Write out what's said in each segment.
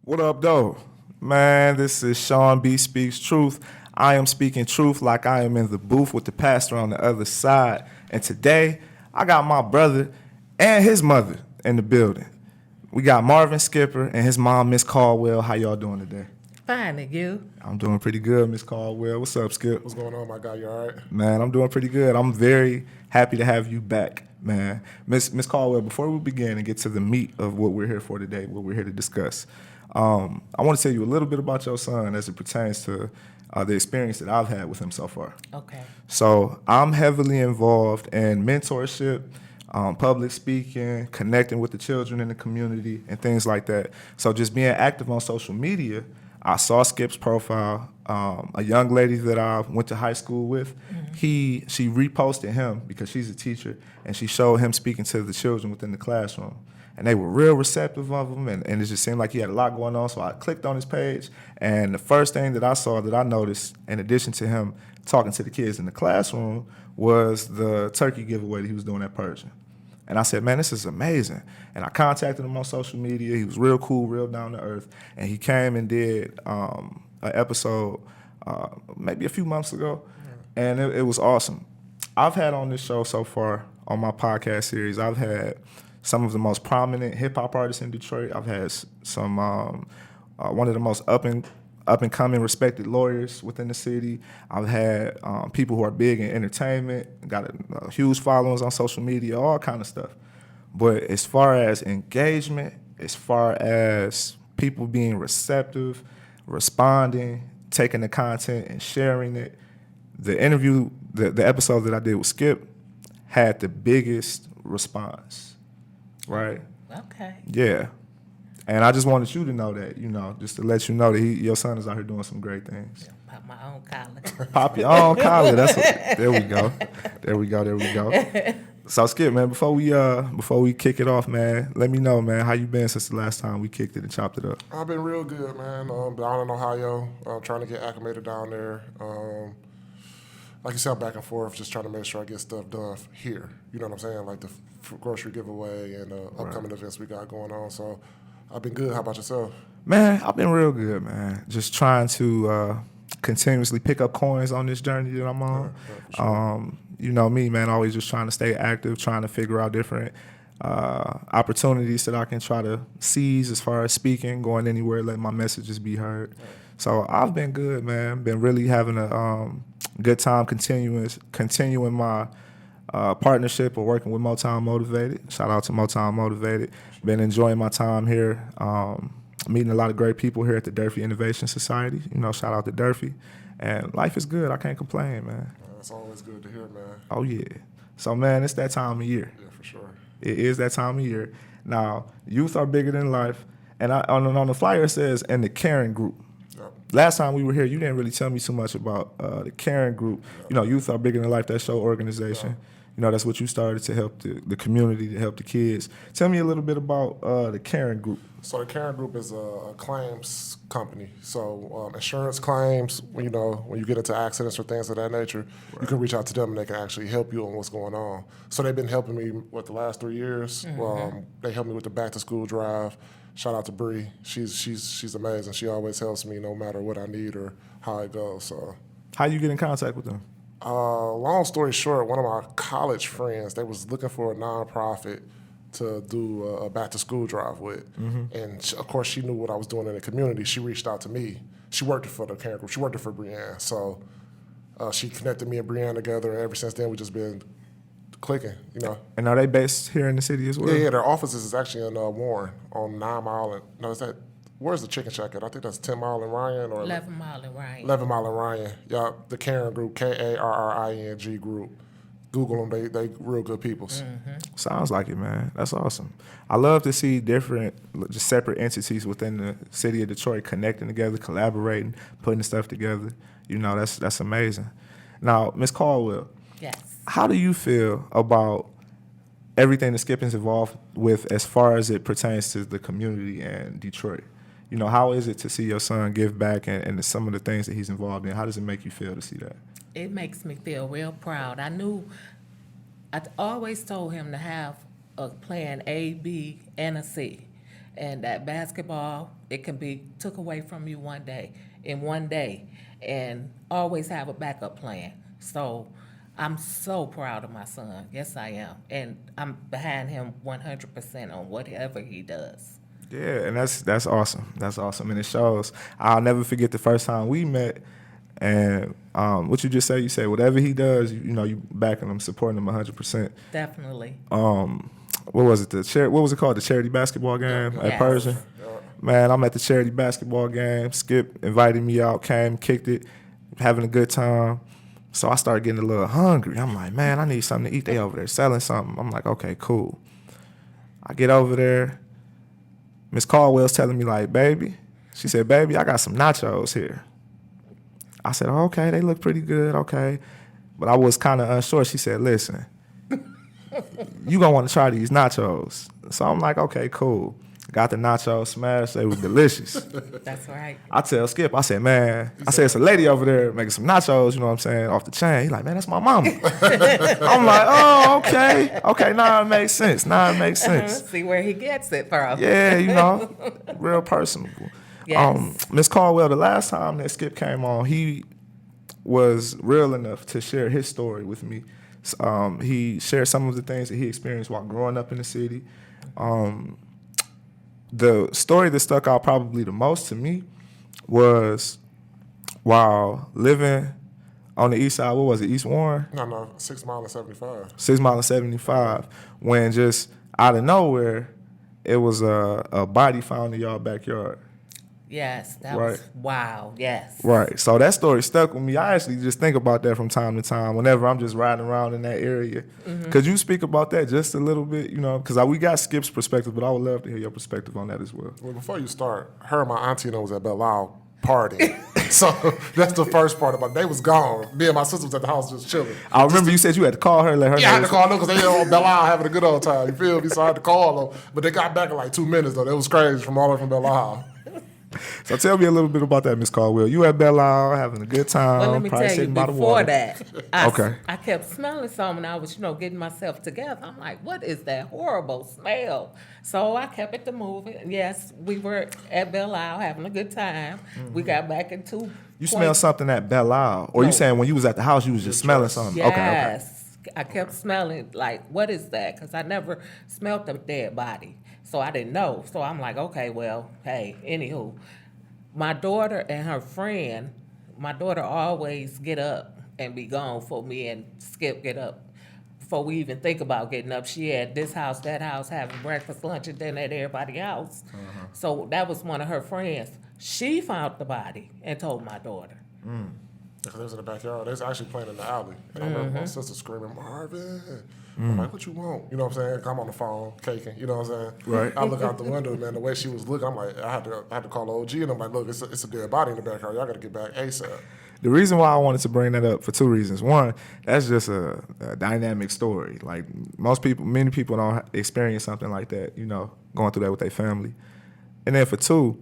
What up, though? Man, this is Shawn B Speaks Truth. I am speaking truth like I am in the booth with the pastor on the other side. And today, I got my brother and his mother in the building. We got Marvin Skipper and his mom, Miss Caldwell. How y'all doing today? Fine, and you? I'm doing pretty good, Miss Caldwell. What's up, Skip? What's going on, my guy? You all right? Man, I'm doing pretty good. I'm very happy to have you back, man. Miss Caldwell, before we begin and get to the meat of what we're here for today, what we're here to discuss, I want to tell you a little bit about your son as it pertains to the experience that I've had with him so far. Okay. So I'm heavily involved in mentorship, public speaking, connecting with the children in the community, and things like that. So just being active on social media, I saw Skip's profile. A young lady that I went to high school with, she reposted him because she's a teacher, and she showed him speaking to the children within the classroom. And they were real receptive of him, and it just seemed like he had a lot going on. So I clicked on his page, and the first thing that I saw that I noticed, in addition to him talking to the kids in the classroom, was the turkey giveaway that he was doing at Pershing. And I said, man, this is amazing. And I contacted him on social media. He was real cool, real down to earth. And he came and did an episode maybe a few months ago, and it was awesome. I've had on this show so far, on my podcast series, I've had some of the most prominent hip-hop artists in Detroit. I've had some one of the most up and coming respected lawyers within the city. I've had people who are big in entertainment, got a huge followings on social media, all kind of stuff. But as far as engagement, as far as people being receptive, responding, taking the content and sharing it, the interview, the episode that I did with Skip had the biggest response. Right? Okay. Yeah. And I just wanted you to know that, just to let you know that your son is out here doing some great things. Pop my own collar. Pop your own collar. There we go. There we go. So Skip, man, before we kick it off, man, let me know, man, how you been since the last time we kicked it and chopped it up? I've been real good, man. Down in Ohio, trying to get acclimated down there. Like you said, back and forth, just trying to make sure I get stuff done here. You know what I'm saying? Like the grocery giveaway and upcoming events we got going on. So I've been good. How about yourself? Man, I've been real good, man. Just trying to continuously pick up coins on this journey that I'm on. Sure. You know me, man, always just trying to stay active, trying to figure out different opportunities that I can try to seize as far as speaking, going anywhere, letting my messages be heard. Right. So I've been good, man. Been really having a good time continuing my partnership or working with Motown Motivated. Shout out to Motown Motivated. Been enjoying my time here, meeting a lot of great people here at the Durfee Innovation Society. Shout out to Durfee. And life is good. I can't complain, man. It's always good to hear, man. Oh, yeah. So, man, it's that time of year. Yeah, for sure. It is that time of year. Now, youth are bigger than life. And on the flyer it says, and the Caring Group. Yep. Last time we were here, you didn't really tell me too much about the Caring Group. Yep. Youth are bigger than life, that show organization. Yep. That's what you started to help the community, to help the kids. Tell me a little bit about the Caring Group. So the Caring Group is a claims company. So insurance claims, when you get into accidents or things of that nature, right, you can reach out to them and they can actually help you on what's going on. So they've been helping me the last 3 years. Mm-hmm. They helped me with the back to school drive. Shout out to Bree. She's amazing. She always helps me no matter what I need or how it goes. So how you get in contact with them? Long story short, one of my college friends, they was looking for a nonprofit to do a back-to-school drive with. Mm-hmm. And, of course, she knew what I was doing in the community. She reached out to me. She worked for the Caring Group. She worked for Brianne. So she connected me and Brianne together, and ever since then, we've just been clicking, And are they based here in the city as well? Yeah, their offices is actually in Warren on 9 Mile. Where's the Chicken Shack at? I think that's 10 Mile and Ryan. Or 11 Mile and Ryan. 11 Mile and Ryan. Yeah, the Caring Group, Karring Group. Google them, they real good peoples. Mm-hmm. Sounds like it, man. That's awesome. I love to see different, just separate entities within the city of Detroit connecting together, collaborating, putting stuff together. That's amazing. Now, Ms. Caldwell. Yes. How do you feel about everything that Skip is involved with as far as it pertains to the community and Detroit? How is it to see your son give back and some of the things that he's involved in? How does it make you feel to see that? It makes me feel real proud. I always told him to have a plan A, B, and a C. And that basketball it can be took away from you in one day, and always have a backup plan. So I'm so proud of my son. Yes, I am. And I'm behind him 100% on whatever he does. Yeah, and that's awesome. That's awesome, and it shows. I'll never forget the first time we met, and what you just said. You said whatever he does, you backing him, supporting him 100%. Definitely. What was it? What was it called? The charity basketball game at Yes. Pershing. Man, I'm at the charity basketball game. Skip invited me out, came, kicked it, having a good time. So I started getting a little hungry. I'm like, man, I need something to eat. They over there selling something. I'm like, okay, cool. I get over there. Miss Caldwell's telling me, like, baby. She said, baby, I got some nachos here. I said, oh, okay, they look pretty good, okay. But I was kind of unsure. She said, listen, you gonna want to try these nachos. So I'm like, okay, cool. Got the nachos smashed. They were delicious. That's right. I tell Skip, I said, man, it's a lady over there making some nachos, you know what I'm saying, off the chain. He like, man, that's my mama. I'm like, oh, okay. Okay, now it makes sense. See where he gets it from. Yeah, real personable. Yes. Miss Caldwell, the last time that Skip came on, he was real enough to share his story with me. He shared some of the things that he experienced while growing up in the city. The story that stuck out probably the most to me was while living on the east side. What was it, East Warren? No, 6 Mile and 75. 6 Mile and 75. When just out of nowhere, it was a body found in y'all backyard. Yes, that Right. was wow. Yes. Right. So that story stuck with me. I actually just think about that from time to time whenever I'm just riding around in that area. Could you speak about that just a little bit? Because we got Skip's perspective, but I would love to hear your perspective on that as well. Well, before you start, her and my auntie was at Belle Isle partying. So that's the first part about it. They was gone. Me and my sister was at the house just chilling. I remember you said you had to call her, let her know. Yeah, I had to call them because they were on Belle Isle having a good old time. You feel me? So I had to call them. But they got back in like 2 minutes, though. It was crazy from all the way from Belle Isle. So tell me a little bit about that, Miss Caldwell. You at Belle Isle having a good time, Well, let me probably tell you, sitting by the before water. that, Okay. I kept smelling something, and I was, getting myself together. I'm like, what is that horrible smell? So I kept it to moving. Yes, we were at Belle Isle having a good time. We got back into... You smelled something at Belle Isle? Or you No. saying when you was at the house, you was just smelling something? Yes. Okay. I kept smelling like, what is that? Because I never smelled a dead body. So I didn't know. So I'm like, okay, well, hey, anywho. My daughter and her friend, my daughter always get up and be gone for me and Skip get up. Before we even think about getting up, she had this house, that house, having breakfast, lunch, and dinner at everybody's house. So that was one of her friends. She found the body and told my daughter. Because they was in the backyard. They was actually playing in the alley. And I remember my sister screaming, Marvin. I'm like, what you want? You know what I'm saying? I'm on the phone, caking. You know what I'm saying? Right. I look out the window, man. The way she was looking, I'm like, I had to call the OG, and I'm like, look, it's a dead body in the backyard. Y'all got to get back ASAP. The reason why I wanted to bring that up for two reasons. One, that's just a dynamic story. Like many people don't experience something like that, going through that with their family. And then for two,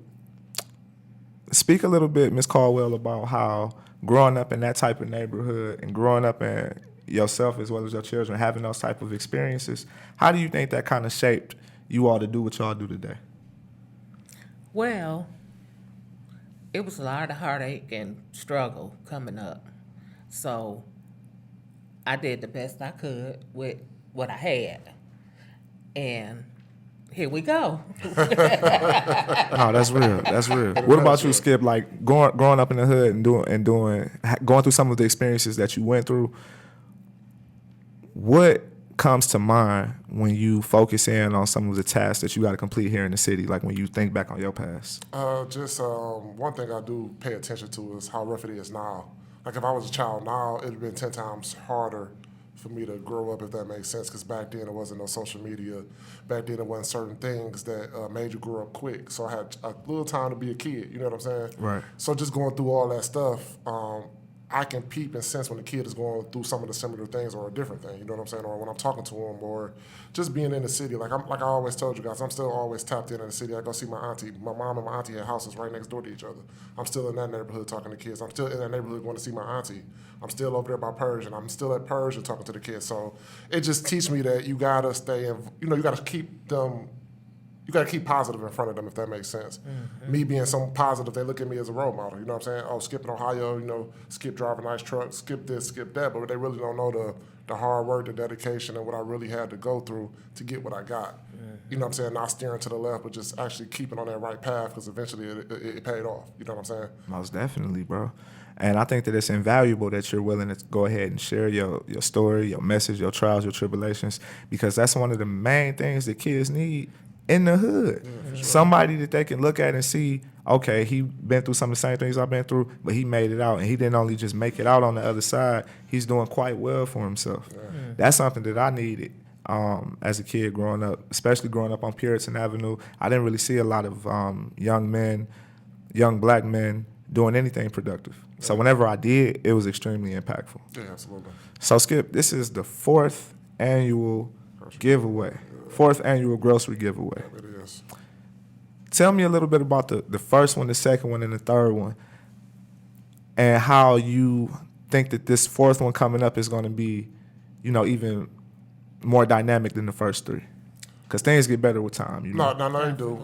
speak a little bit, Ms. Caldwell, about how growing up in that type of neighborhood and growing up in yourself as well as your children, having those type of experiences, how do you think that kind of shaped you all to do what y'all do today? Well, it was a lot of heartache and struggle coming up. So I did the best I could with what I had. And here we go. No, that's real. That's real. What about you, Skip? Like growing up in the hood and going through some of the experiences that you went through, what comes to mind when you focus in on some of the tasks that you got to complete here in the city, like when you think back on your past? One thing I do pay attention to is how rough it is now. Like if I was a child now, it would have been 10 times harder for me to grow up, if that makes sense, because back then there wasn't no social media. Back then there wasn't certain things that made you grow up quick. So I had a little time to be a kid, you know what I'm saying? Right. So just going through all that stuff, I can peep and sense when the kid is going through some of the similar things or a different thing, you know what I'm saying? Or when I'm talking to him, or just being in the city. Like I always told you guys, I'm still always tapped in the city. I go see my auntie. My mom and my auntie had houses right next door to each other. I'm still in that neighborhood talking to kids. I'm still in that neighborhood going to see my auntie. I'm still over there by Pershing. I'm still at Pershing talking to the kids. So it just teaches me that you gotta stay in, you gotta keep them you got to keep positive in front of them, if that makes sense. Me being some positive, they look at me as a role model. You know what I'm saying? Oh, Skip in Ohio, you know, Skip driving a nice truck, Skip this, Skip that. But they really don't know the hard work, the dedication, and what I really had to go through to get what I got. You know what I'm saying? Not steering to the left, but just actually keeping on that right path, because eventually it paid off. You know what I'm saying? Most definitely, bro. And I think that it's invaluable that you're willing to go ahead and share your story, your message, your trials, your tribulations, because that's one of the main things that kids need in the hood. Sure. Somebody that they can look at and see, okay, he been through some of the same things I've been through, but he made it out. And he didn't only just make it out on the other side, he's doing quite well for himself. That's something that I needed as a kid growing up, especially growing up on Puritan Avenue. I didn't really see a lot of young black men doing anything productive. So whenever I did, it was extremely impactful. Yeah, absolutely. So Skip, this is the 4th annual giveaway, 4th annual grocery giveaway. It is. Tell me a little bit about the first one, the second one, and the third one, and how you think that this 4th one coming up is going to be, you know, even more dynamic than the first 3. Because things get better with time. You know? No, they do.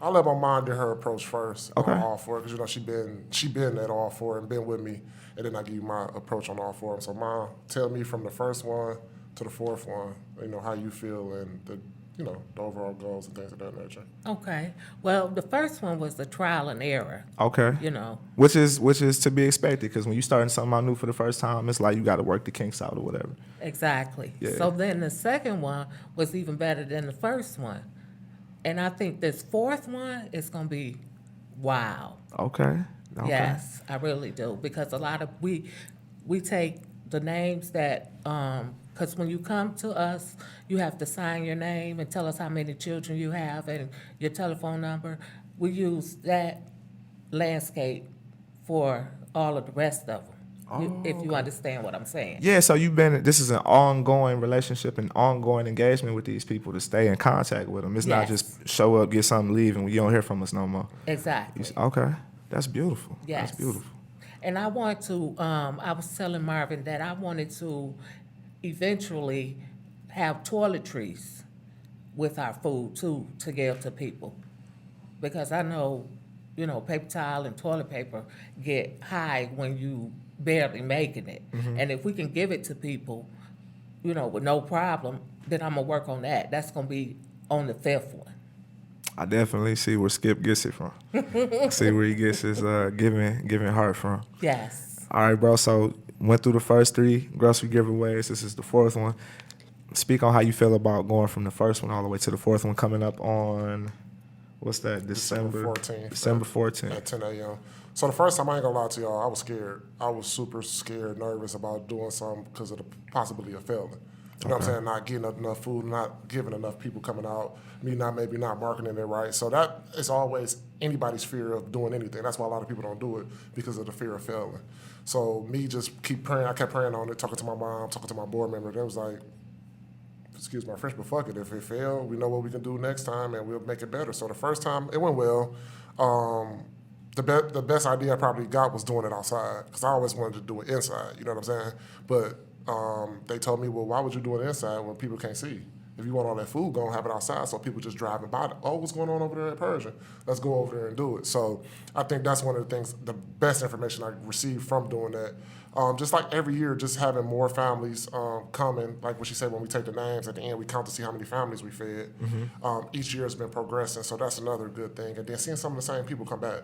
I let my mom do her approach first. Okay. On all 4, because you know she been at all 4 and been with me, and then I give you my approach on all 4. So mom, tell me from the first one to the 4th one, you know, how you feel and the overall goals and things of that nature. Okay. Well, the first one was the trial and error. Okay. You know. Which is to be expected, because when you starting something out new for the first time, it's like you got to work the kinks out or whatever. Exactly. Yeah. So then the second one was even better than the first one. And I think this 4th one is going to be wow. Okay. Yes, I really do. Because a lot of, we take the names that, because when you come to us, you have to sign your name and tell us how many children you have and your telephone number. We use that landscape for all of the rest of them, if you understand what I'm saying. Yeah, so this is an ongoing relationship and ongoing engagement with these people to stay in contact with them. It's not Yes. just show up, get something, leave, and you don't hear from us no more. Exactly. Okay, that's beautiful. Yes. That's beautiful. And I want to, I was telling Marvin that I wanted to eventually have toiletries with our food too, to give to people. Because I know, you know, paper towel and toilet paper get high when you barely making it. And if we can give it to people, you know, with no problem, then I'm gonna work on that. That's gonna be on the 5th one. I definitely see where Skip gets it from. See where he gets his giving heart from. Yes. All right, bro. So went through the first 3 grocery giveaways. This is the 4th one. Speak on how you feel about going from the first one all the way to the 4th one, coming up on, what's that, December 14th. December 14th. At 10 a.m. So the first time, I ain't gonna lie to y'all, I was scared. I was super scared, nervous about doing something because of the possibility of failing. You know what I'm saying? Not getting enough food, not giving enough people coming out, me maybe not marketing it right. So that is always anybody's fear of doing anything. That's why a lot of people don't do it, because of the fear of failing. So me just keep praying. I kept praying on it, talking to my mom, talking to my board member. They was like, excuse my French, but fuck it. If it failed, we know what we can do next time, and we'll make it better. So the first time, it went well. The best idea I probably got was doing it outside, because I always wanted to do it inside. You know what I'm saying? But they told me, well, why would you do it inside when people can't see? If you want all that food, go and have it outside so people just driving by. Oh, what's going on over there at Pershing? Let's go over there and do it. So I think that's one of the things, the best information I received from doing that. Just like every year, just having more families coming, like what she said, when we take the names at the end, we count to see how many families we fed. Each year has been progressing, so that's another good thing. And then seeing some of the same people come back,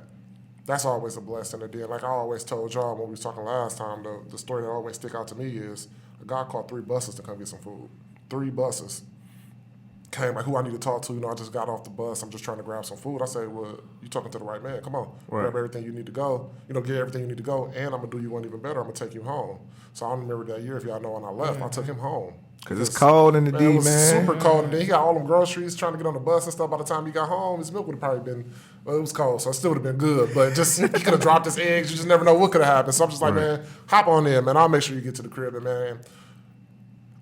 that's always a blessing. And then, like I always told y'all when we was talking last time, the story that always stick out to me is a guy called 3 buses to come get some food. 3 buses. Came, like, who I need to talk to, I just got off the bus, I'm just trying to grab some food. I say, well, you talking to the right man, come on, grab everything you need to go, get everything you need to go, and I'm gonna do you one even better, I'm gonna take you home. So I remember that year, if y'all know when I left, I took him home. Because it's cold in the D, It was man. super cold, and then he got all them groceries, trying to get on the bus and stuff. By the time he got home, his milk would have probably been, well, it was cold, so it still would have been good, but just, he could have dropped his eggs, you just never know what could have happened. So I'm just like, man, hop on in, man, I'll make sure you get to the crib, and man,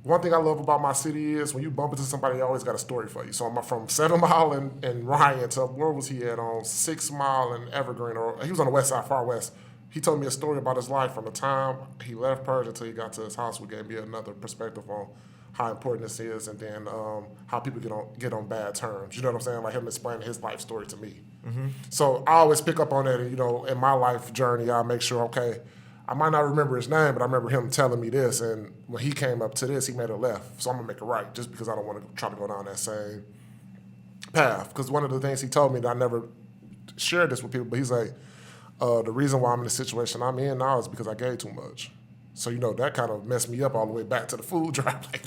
one thing I love about my city is when you bump into somebody, they always got a story for you. So I'm from 7 Mile and Ryan to, where was he at, on 6 Mile and Evergreen, or he was on the west side, far west. He told me a story about his life from the time he left Pershing until he got to his house, which gave me another perspective on how important this is, and then how people get on bad terms. You know what I'm saying? Like him explaining his life story to me. So I always pick up on that, and in my life journey, I make sure, okay, I might not remember his name, but I remember him telling me this, and when he came up to this, he made a left. So I'm gonna make it right, just because I don't want to try to go down that same path. Because one of the things he told me that I never shared this with people, but he's like, the reason why I'm in the situation I'm in now is because I gave too much. So, that kind of messed me up all the way back to the food drive. Like,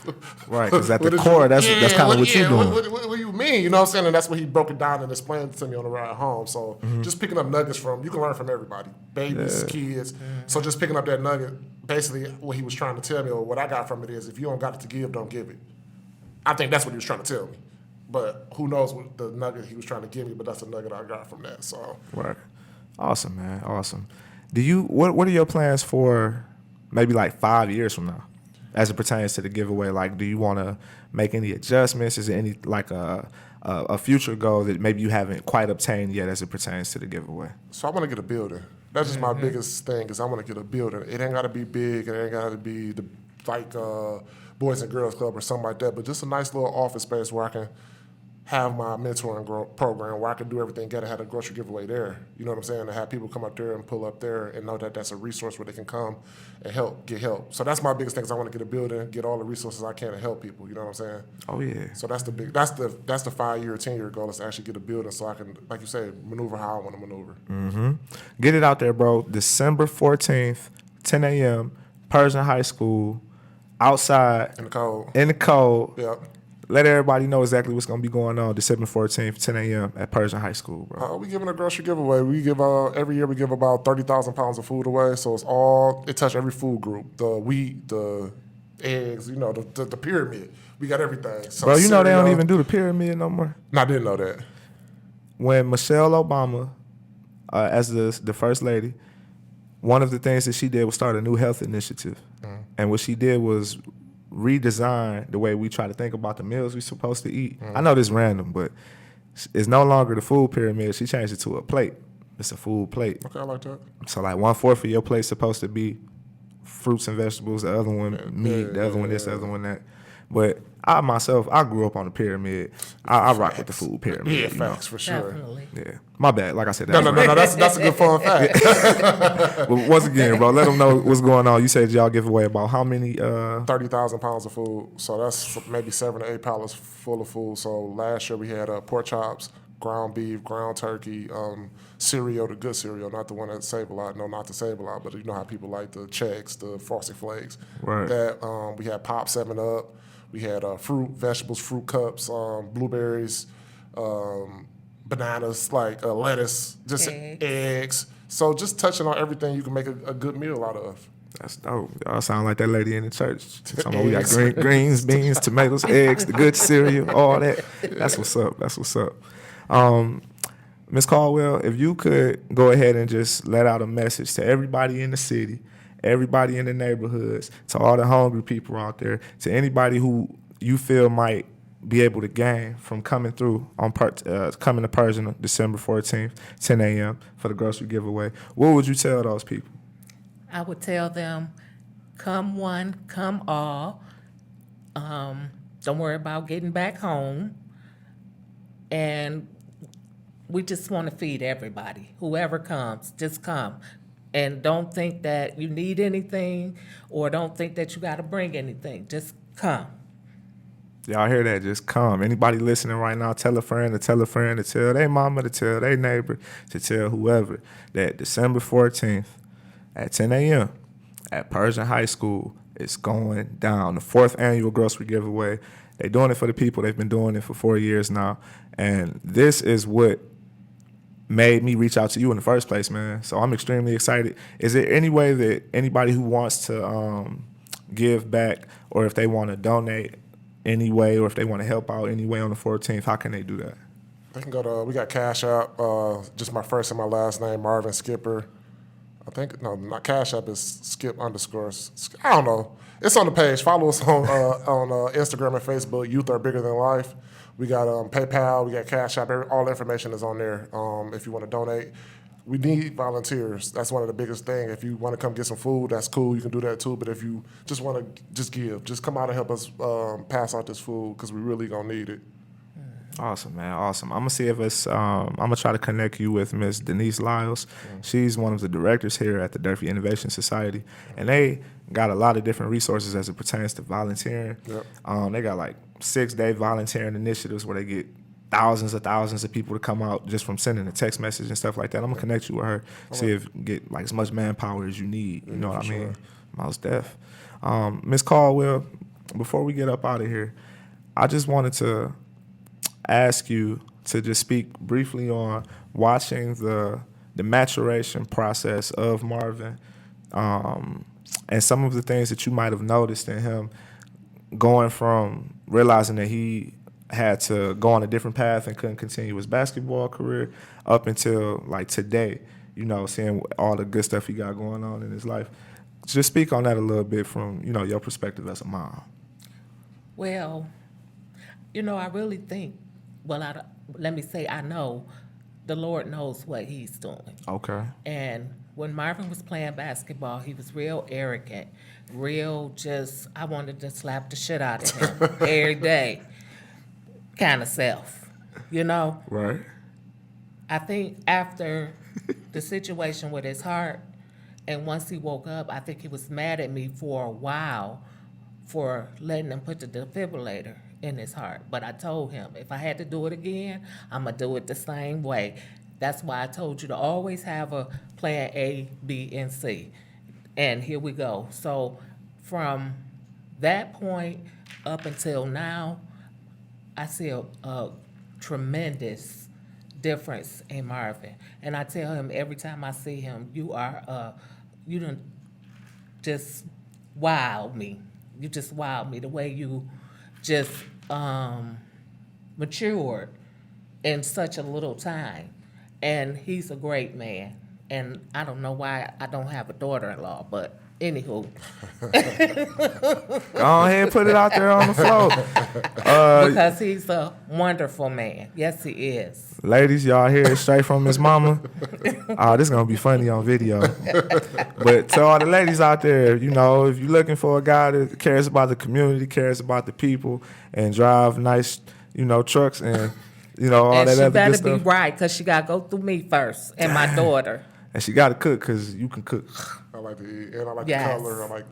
right, because at the core, that's kind of what you're doing. What do you mean? You know what I'm saying? And that's what he broke it down and explained it to me on the ride home. So just picking up nuggets you can learn from everybody. Babies, kids. So just picking up that nugget, basically what he was trying to tell me, or what I got from it is, if you don't got it to give, don't give it. I think that's what he was trying to tell me. But who knows what the nugget he was trying to give me, but that's the nugget I got from that. So right. Awesome, man. Awesome. What are your plans for maybe like 5 years from now, as it pertains to the giveaway? Like, do you want to make any adjustments? Is there any like a future goal that maybe you haven't quite obtained yet as it pertains to the giveaway? So I want to get a building. That's just my biggest thing, is I want to get a building. It ain't got to be big. It ain't got to be like Boys and Girls Club or something like that, but just a nice little office space where I can have my mentoring program, where I can do everything, have a grocery giveaway there. You know what I'm saying? To have people come up there and pull up there and know that that's a resource where they can come and get help. So that's my biggest thing, is I want to get a building, get all the resources I can to help people. You know what I'm saying? Oh yeah. So that's the 5-year, 10-year goal, is to actually get a building so I can, like you say, maneuver how I want to maneuver. Mm-hmm. Get it out there, bro. December 14th, 10 a.m., Pershing High School, outside. In the cold. In the cold. Yep. Let everybody know exactly what's going to be going on December 14th, 10 a.m. at Pershing High School, bro. We giving a grocery giveaway. We give every year we give about 30,000 pounds of food away. So it touches every food group: the wheat, the eggs, the pyramid. We got everything. So bro, they don't even do the pyramid no more. No, I didn't know that. When Michelle Obama, as the first lady, one of the things that she did was start a new health initiative, and what she did was redesign the way we try to think about the meals we're supposed to eat. I know this is random, but it's no longer the food pyramid. She changed it to a plate. It's a food plate. Okay, I like that. So like 1/4 of your plate's supposed to be fruits and vegetables, the other one meat, the other one this, the other one that. But I grew up on the pyramid. I rock with the food pyramid. Yeah, facts for sure. Definitely. Yeah, my bad. Like I said, No, that's a good fun fact. But once again, bro, let them know what's going on. You said y'all give away about how many? 30,000 pounds of food. So that's maybe 7 to 8 pallets full of food. So last year we had pork chops, ground beef, ground turkey, cereal, the good cereal, not the one that save a lot. No, not to save a lot, but you know how people like the Chex, the Frosted Flakes. Right. That we had Pop 7-Up. We had fruit, vegetables, fruit cups, blueberries, bananas, like lettuce, just eggs. So just touching on everything you can make a good meal out of. That's dope. Y'all sound like that lady in the church. Talking about we got greens, beans, tomatoes, eggs, the good cereal, all that. That's what's up. That's what's up. Ms. Caldwell, if you could go ahead and just let out a message to everybody in the city, everybody in the neighborhoods, to all the hungry people out there, to anybody who you feel might be able to gain from coming through coming to Pershing December 14th, 10 a.m. for the grocery giveaway, what would you tell those people? I would tell them, come one, come all. Don't worry about getting back home. And we just want to feed everybody. Whoever comes, just come. And don't think that you need anything, or don't think that you got to bring anything. Just come. Y'all hear that? Just come. Anybody listening right now, tell a friend to tell a friend to tell their mama to tell their neighbor to tell whoever that December 14th at 10 a.m. at Pershing High School, it's going down. The 4th annual grocery giveaway. They're doing it for the people. They've been doing it for 4 years now. And this is what made me reach out to you in the first place, man. So I'm extremely excited. Is there any way that anybody who wants to give back, or if they want to donate any way, or if they want to help out any way on the 14th, how can they do that? They can go to, we got Cash App, just my first and my last name, Marvin Skipper. I think, no, not Cash App, is Skip _. I don't know. It's on the page. Follow us on Instagram and Facebook, Youth Are Bigger Than Life. We got PayPal, we got Cash App, all the information is on there if you want to donate. we need volunteers. That's one of the biggest things. If you want to come get some food, that's cool. You can do that too. But if you just want to just give, just come out and help us pass out this food because we really going to need it. Awesome, man. Awesome. I'm going to see if it's, I'm going to try to connect you with Miss Denise Lyles. She's one of the directors here at the Durfee Innovation Society. And they got a lot of different resources as it pertains to volunteering. Yep. They got like 6-day volunteering initiatives where they get thousands of people to come out just from sending a text message and stuff like that. I'm going to connect you with her, see if you can get like as much manpower as you need. You know what I mean? Most def. Miss Caldwell, before we get up out of here, I just wanted to ask you to just speak briefly on watching the maturation process of Marvin, and some of the things that you might have noticed in him going from realizing that he had to go on a different path and couldn't continue his basketball career up until like today, you know, seeing all the good stuff he got going on in his life. Just speak on that a little bit from, you know, your perspective as a mom. Well, you know, I really think, let me say I know the Lord knows what he's doing. Okay. And when Marvin was playing basketball, he was real arrogant, I wanted to slap the shit out of him every day kind of self, you know? Right. I think after the situation with his heart, and once he woke up, I think he was mad at me for a while for letting him put the defibrillator in his heart. But I told him, if I had to do it again, I'm going to do it the same way. That's why I told you to always have a plan A, B, and C. And here we go. So from that point up until now, I see a tremendous difference in Marvin. And I tell him every time I see him, you done just wowed me. You just wowed me the way you just matured in such a little time. And he's a great man. And I don't know why I don't have a daughter-in-law, but anywho. Go ahead and put it out there on the floor. Because he's a wonderful man. Yes, he is. Ladies, y'all hear it straight from his mama. This is going to be funny on video. But to all the ladies out there, you know, if you're looking for a guy that cares about the community, cares about the people, and drive nice, you know, trucks and, you know, all And that she other good better stuff. be right, because she got to go through me first and my daughter. And she got to cook because you can cook. I like to eat, and I like Yes. the color. I like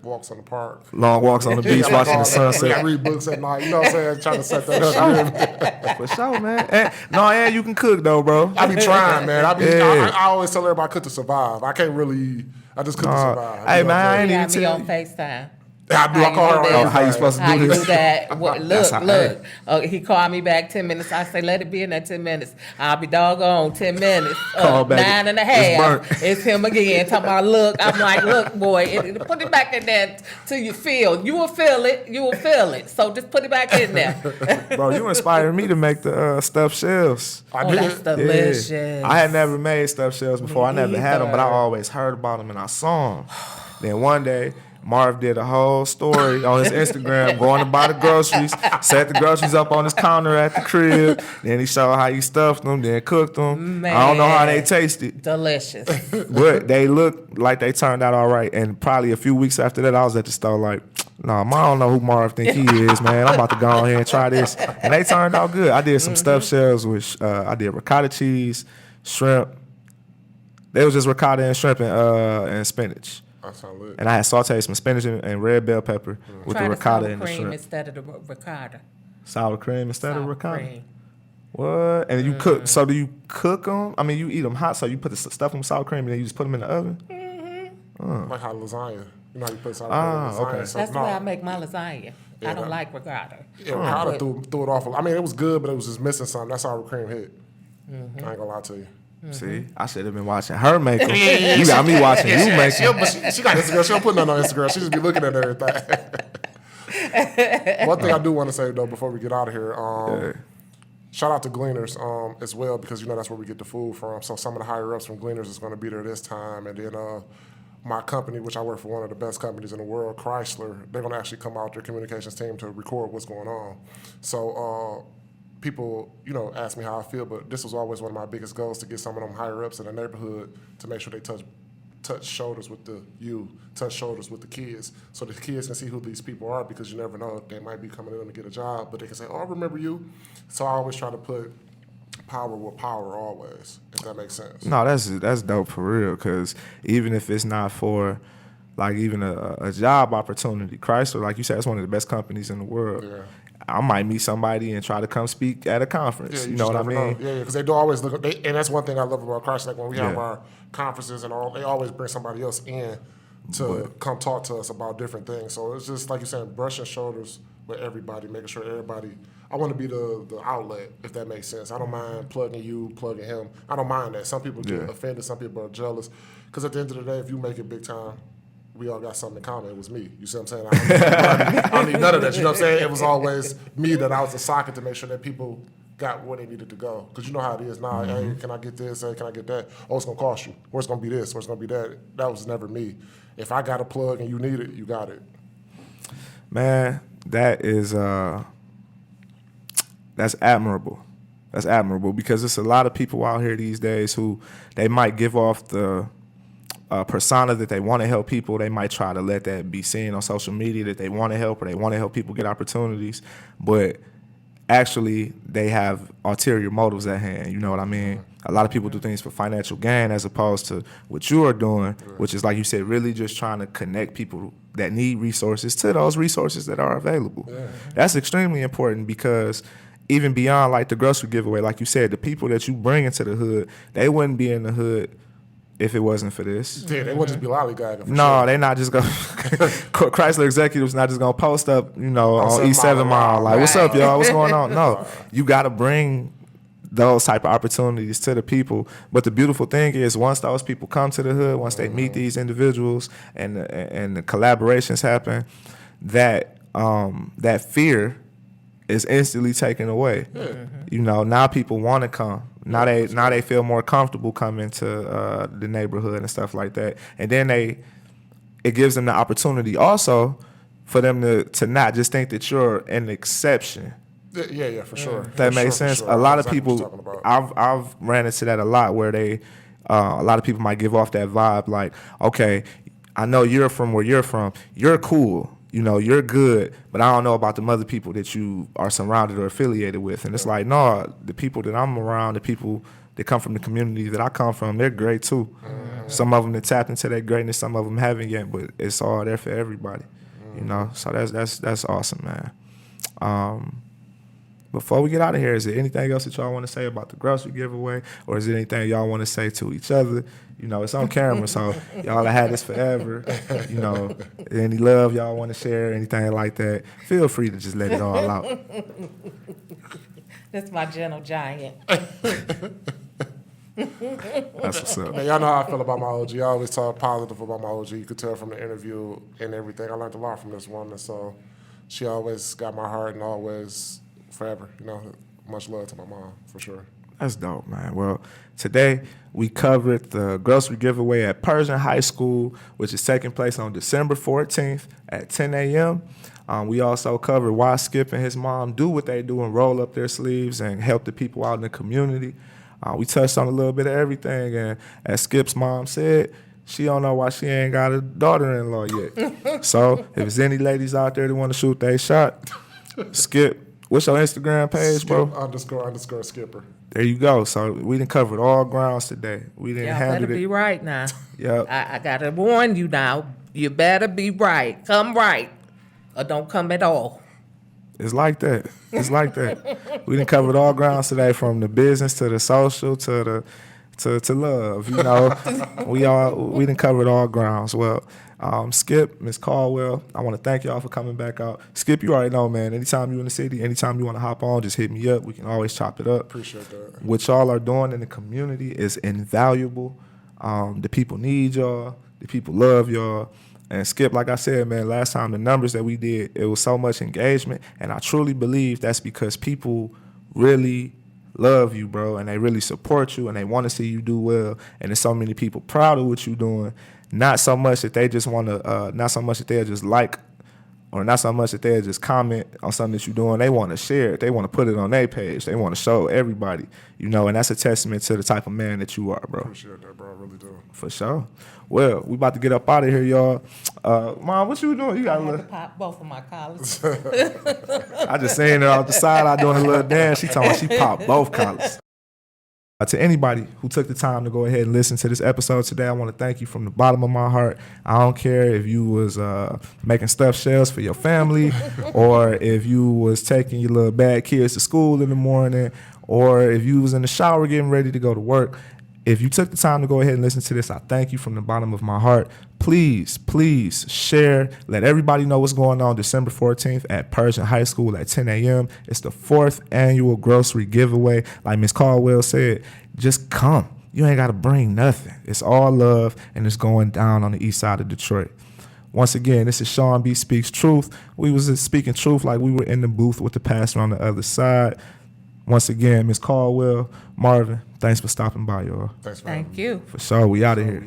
walks in the park. Long walks on the beach, I like watching all the that. I sunset. read books at night. You know what I'm saying? Trying to set that up. For sure, man. And you can cook, though, bro. I be trying, man. Yeah. I always tell everybody I cook to survive. I can't really. I just cook to survive. Hey, You know man, I what I'm ain't He even got me tell on you. FaceTime. I do. I call her do on that? How you supposed to How do you this? do that? What, That's look, how- he called me back 10 minutes. I say, let it be in that 10 minutes. I'll be doggone 10 minutes. Call back. 9 and a It's half. burnt. It's him again. Talking about, look. I'm like, look, boy, put it back in there till you feel. You will feel it. You will feel it. So just put it back in there. Bro, you inspired me to make the stuffed shells. I Oh, did. that's delicious. Yeah. I had never made stuffed shells before. I never had them, but I either. always heard about them and I saw them. Then one day, Marv did a whole story on his Instagram going to buy the groceries, set the groceries up on his counter at the crib. Then he showed how he stuffed them, then cooked them. I don't know how they Man. tasted, Delicious. but they looked like they turned out all right. And probably a few weeks after that, I was at the store like, nah, I don't know who Marv think he is, man. I'm about to go on here and try this. And they turned out good. I did some stuffed shells with, I did ricotta cheese, shrimp. They was just ricotta and shrimp and spinach. That sound lit. And I had sauteed some spinach and red bell pepper with Try the the ricotta sour and the cream shrimp. instead of the ricotta. Sour cream instead of Sour ricotta. cream. What? And you cook? So do you cook them? I mean, you eat them hot. So you put the stuff in sour cream and then you just put them in the oven. Like how lasagna. You know how you put sour cream in lasagna. okay. So, That's the no. way I make my lasagna. Yeah, I don't that- like ricotta. Yeah, I ricotta put- threw it off. I mean, it was good, but it was just missing something. That sour cream hit. I ain't gonna lie to you. See, I should have been watching her make them. You got me watching you make them. But she got Instagram. She don't put nothing on Instagram. She just be looking at everything. One thing I do want to say though before we get out of here, shout out to Gleaners as well, because you know that's where we get the food from. So some of the higher ups from Gleaners is going to be there this time, and then my company, which I work for, one of the best companies in the world, Chrysler, they're going to actually come out, their communications team, to record what's going on. So people, ask me how I feel, but this was always one of my biggest goals, to get some of them higher ups in the neighborhood to make sure they touch shoulders with touch shoulders with the kids, so the kids can see who these people are, because you never know, they might be coming in to get a job, but they can say, oh, I remember you. So I always try to put power with power always, if that makes sense. No, that's dope for real, because even if it's not for like even a job opportunity, Chrysler, like you said, it's one of the best companies in the world. Yeah. I might meet somebody and try to come speak at a conference. Yeah, you know what I never mean? know. Yeah, because they do always look. And that's one thing I love about Chrysler. Like when we have Yeah. our conferences and all, they always bring somebody else in to come talk to us about different things. So it's just like you're saying, brushing shoulders with everybody, making sure everybody. I want to be the outlet, if that makes sense. I don't mind plugging you, plugging him. I don't mind that. Some people get offended. Some people are jealous. Because at the end of the day, if you make it big time, we all got something in common. It was me. You see what I'm saying? I don't need none of that. You know what I'm saying? It was always me that I was the socket to make sure that people got where they needed to go. Because you know how it is now. Hey, can I get this? Hey, can I get that? Oh, it's going to cost you. Where's going to be this? Where's going to be that? That was never me. If I got a plug and you need it, you got it. Man, that is that's admirable. That's admirable, because there's a lot of people out here these days who they might give off the persona that they want to help people. They might try to let that be seen on social media that they want to help, or they want to help people get opportunities, but actually they have ulterior motives at hand. You know what I mean? A lot of people do things for financial gain, as opposed to what you are doing, which is, like you said, really just trying to connect people that need resources to those resources that are available. That's extremely important, because even beyond like the grocery giveaway, like you said, the people that you bring into the hood, they wouldn't be in the hood if it wasn't for this. Yeah, they wouldn't just be lollygagging. No, sure. they not just going Chrysler executives not just gonna post up, on East 7 Mile, like, what's up, y'all? What's going on? No, you got to bring those type of opportunities to the people. But the beautiful thing is, once those people come to the hood, once they meet these individuals and the collaborations happen, that fear is instantly taken away. Now people want to come. Now they feel more comfortable coming to the neighborhood and stuff like that. And then it gives them the opportunity also for them to not just think that you're an exception. Yeah, for sure. That makes sense. Sure. A lot of Exactly what you're people, talking about. I've ran into that a lot, where a lot of people might give off that vibe like, okay, I know you're from where you're from. You're cool. You're good, but I don't know about the other people that you are surrounded or affiliated with. And it's like, no, the people that I'm around, the people that come from the community that I come from, they're great too. Some of them that tapped into that greatness, some of them haven't yet, but it's all there for everybody. So that's awesome, man. Before we get out of here, is there anything else that y'all want to say about the grocery giveaway, or is there anything y'all want to say to each other? It's on camera, so y'all have had this forever. Any love y'all want to share, anything like that, feel free to just let it all out. That's my gentle giant. That's what's up. Man, y'all know how I feel about my OG. I always talk positive about my OG. You could tell from the interview and everything. I learned a lot from this woman, so she always got my heart and always forever. Much love to my mom, for sure. That's dope, man. Well, today we covered the grocery giveaway at Pershing High School, which is taking place on December 14th at 10 a.m. We also covered why Skip and his mom do what they do and roll up their sleeves and help the people out in the community. We touched on a little bit of everything, and as Skip's mom said, she don't know why she ain't got a daughter-in-law yet. So if there's any ladies out there that want to shoot their shot, Skip, what's your Instagram page, bro? Skip _ Skipper. There you go. So we done covered all grounds today. We didn't Y'all handle better be it. right now. Yep. I gotta warn you now. You better be right. Come right, or don't come at all. It's like that. It's like that. We done covered all grounds today, from the business to the social to love. We done covered all grounds. Well, Skip, Ms. Caldwell, I want to thank y'all for coming back out. Skip, you already know, man. Anytime you in the city, anytime you want to hop on, just hit me up. We can always chop it up. Appreciate that. What y'all are doing in the community is invaluable. The people need y'all. The people love y'all. And Skip, like I said, man, last time the numbers that we did, it was so much engagement. And I truly believe that's because people really love you, bro, and they really support you, and they want to see you do well. And there's so many people proud of what you're doing. Not so much that they just want to, not so much that they'll just like or not so much that they just comment on something that you're doing. They want to share it. They want to put it on their page. They want to show everybody, you know, and that's a testament to the type of man that you are, bro. Appreciate that, bro. I really do. For sure. Well, we about to get up out of here, y'all. Mom, what you doing? You got I a had to little. pop both of my collars. I just seen her off the side out doing a little dance. She talking about she popped both collars. To anybody who took the time to go ahead and listen to this episode today, I want to thank you from the bottom of my heart. I don't care if you was making stuffed shells for your family, or if you was taking your little bad kids to school in the morning, or if you was in the shower getting ready to go to work. If you took the time to go ahead and listen to this, I thank you from the bottom of my heart. Please, please share. Let everybody know what's going on December 14th at Pershing High School at 10 a.m. It's the 4th annual grocery giveaway. Like Ms. Caldwell said, just come. You ain't got to bring nothing. It's all love, and it's going down on the east side of Detroit. Once again, this is Shawn B Speaks Truth. We was speaking truth like we were in the booth with the pastor on the other side. Once again, Ms. Caldwell, Marvin, thanks for stopping by, y'all. Thanks for Thank you. For sure, we out of here.